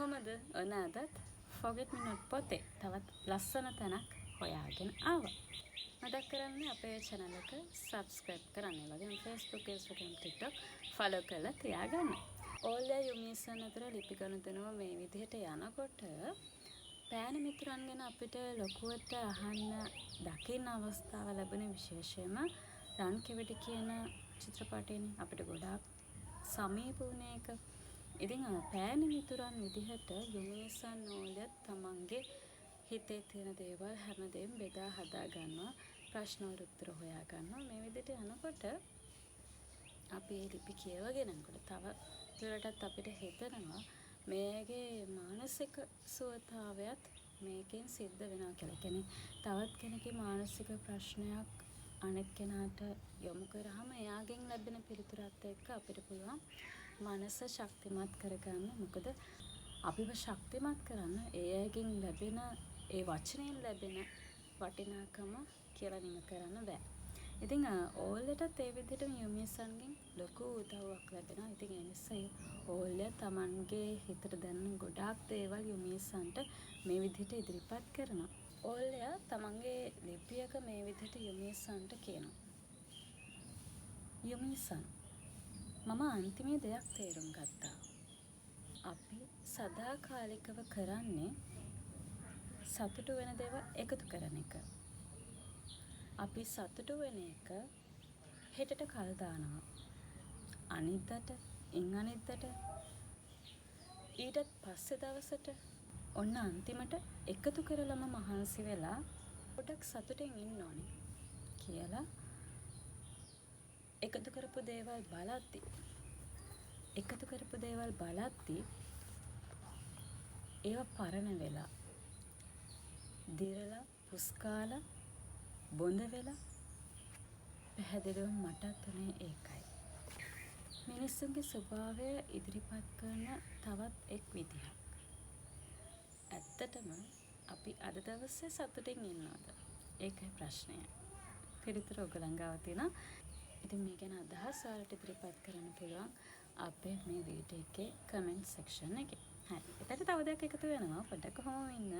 කොහොමද ඔන්න අදත් forget me not පොතේ තවත් ලස්සන තැනක් හොයාගෙන ආවා. මතක් කරන්නේ අපේ channel එක subscribe කරන්න. ඒ වගේම Facebook, Instagram, TikTok follow කරලා තියාගන්න. ඕල්යා යුමිසන් අතර ලිපි ගනුදෙනුව මේ විදිහට යනකොට පෑන මිතුරන් ගැන අපිට ලොකුවට අහන්න දකින්න අවස්ථාව ලැබෙන විශේෂයෙන්ම රන් කෙවිඩි කියන චිත්‍රපටයනේ අපිට ගොඩාක් සමීප වුණ එක. ඉතින් පෑන මිතුරන් විදිහට යුමිසන් ඕල්යා තමන්ගේ හිතේ තියෙන දේවල් හැමදේම බෙදා හදා ගන්නවා, ප්‍රශ්න වලට උත්තර හොයා ගන්නවා. මේ විදිහට යනකොට අපි මේ ලිපි කියවගෙන යනකොට තව දුරටත් අපිට හිතෙනවා මේගේ මානසික සුවතාවයත් මේකෙන් සිද්ධ වෙනවා කියලා. කියන්නේ තවත් කෙනෙකුගේ මානසික ප්‍රශ්නයක් අනෙක් කෙනාට යොමු කරාම එයාගෙන් ලැබෙන පිළිතුරත් එක්ක අපිට පුළුවන් මනස ශක්තිමත් කරගන්න. මොකද අපිව ශක්තිමත් කරන්න එයාගෙන් ලැබෙන ඒ වචනෙන් ලැබෙන වටිනාකම කියලා නිම කරන්න බෑ. ඉතින් ඕල්ලටත් ඒ විදිහට යුමිසන්ගෙන් ලොකු උදව්වක් ලැබෙනවා. ඉතින් ඒ නිසා ඕල්ලා තමන්ගේ හිතට දැනෙන ගොඩාක් දේවල් යුමිසන්ට මේ විදිහට ඉදිරිපත් කරනවා. ඕල්ලා තමන්ගේ ලිපියක මේ විදිහට යුමිසන්ට කියනවා. යුමිසන්, මම අන්තිමේ දෙයක් තේරුම් ගත්තා. අපි සදාකාලිකව කරන්නේ සතුටු වෙන දේවල් එකතු කරන එක. අපි සතුටු වෙන එක හෙටට කල් දානවා. අනිද්දාට, අනිද්දාට, ඊටත් පස්සේ දවසට ඔන්න අන්තිමට එකතු කරලම මහන්සි වෙලා පොඩක් සතුටින් ඉන්න ඕනේ කියලා එකතු කරපු දේවල් බලද්දී ඒවා පරණ වෙලා දිරලා පුස්කාලා බොඳ වෙලා පැහැදිලිව මටත් උනේ ඒකයි. මිනිස්සුන්ගේ ස්වභාවය ඉදිරිපත් කරන තවත් එක් විදිහක්. ඇත්තටම අපි අද දවසේ සතුටින් ඉන්නවද? ඒකයි ප්‍රශ්නය. පිළිතුර ඔයගලන් ගාව තියෙනවා. ඉතින් මේ ගැන අදහස් වලට ඉදිරිපත් කරන්න පුළුවන් අපේ මේ වීඩියෝ එකේ comment section එකේ. හරි. එතකොට තව දෙයක් එකතු වෙනවා. පොඩ්ඩක් කොහොම ඉන්න.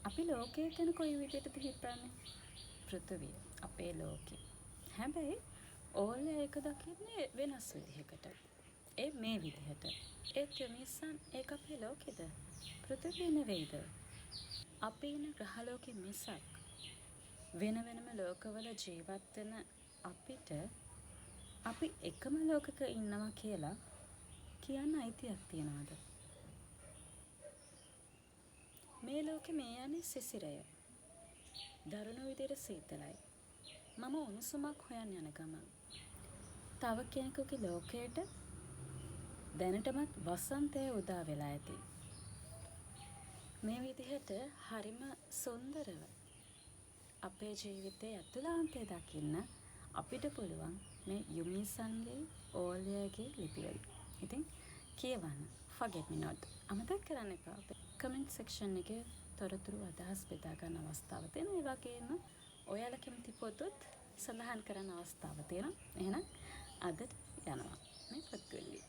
අපි ලෝකය ගැන කොයි විදිහටද හිතන්නේ? පෘථිවිය අපේ ලෝකෙ. හැබැයි ඕල්ලා ඒක දකින්නේ වෙනස් විදිහකට. මේ විදිහට. යුමිසන් ඒක අපේ ලෝකෙද? පෘථිවිය නෙවෙයිද? අපි ඉන්න ග්‍රහ ලෝකෙ මිසක් වෙන වෙනම ලෝකවල ජීවත් වෙන අපිට අපි එකම ලෝකක ඉන්නවා කියලා කියන්න අයිතියක් තියනවාද? මේ ලෝකෙ මේ යන්නේ සිසිරය. දරුණු විදිහට සීතලයි. මම උණුසුමක් හොයන්න යන ගමන් තව කෙනෙකුගේ ලෝකයට දැනටමත් වසන්තය උදා වෙලා ඇති. මේ විදිහට හරිම සුන්දරව අපේ ජීවිතයේ අතුලාන්තය දකින්න අපිට පුළුවන් මේ යුමිසන්ගේ ඕල්යාගේ ලිපිවල. ඉතින් කියවන්න forget me not. අමතක කරන්න එපා. comment section එකේ තොරතුරු අදහස් බෙදා ගන්න අවස්ථාව තියෙනවා. ඒ වගේම ඔයාලා කැමති පොතත් සඳහන් කරන්න අවස්ථාව තියෙනවා. එහෙනම් අදට යනවා මේ පොත් ගොල්ලේ.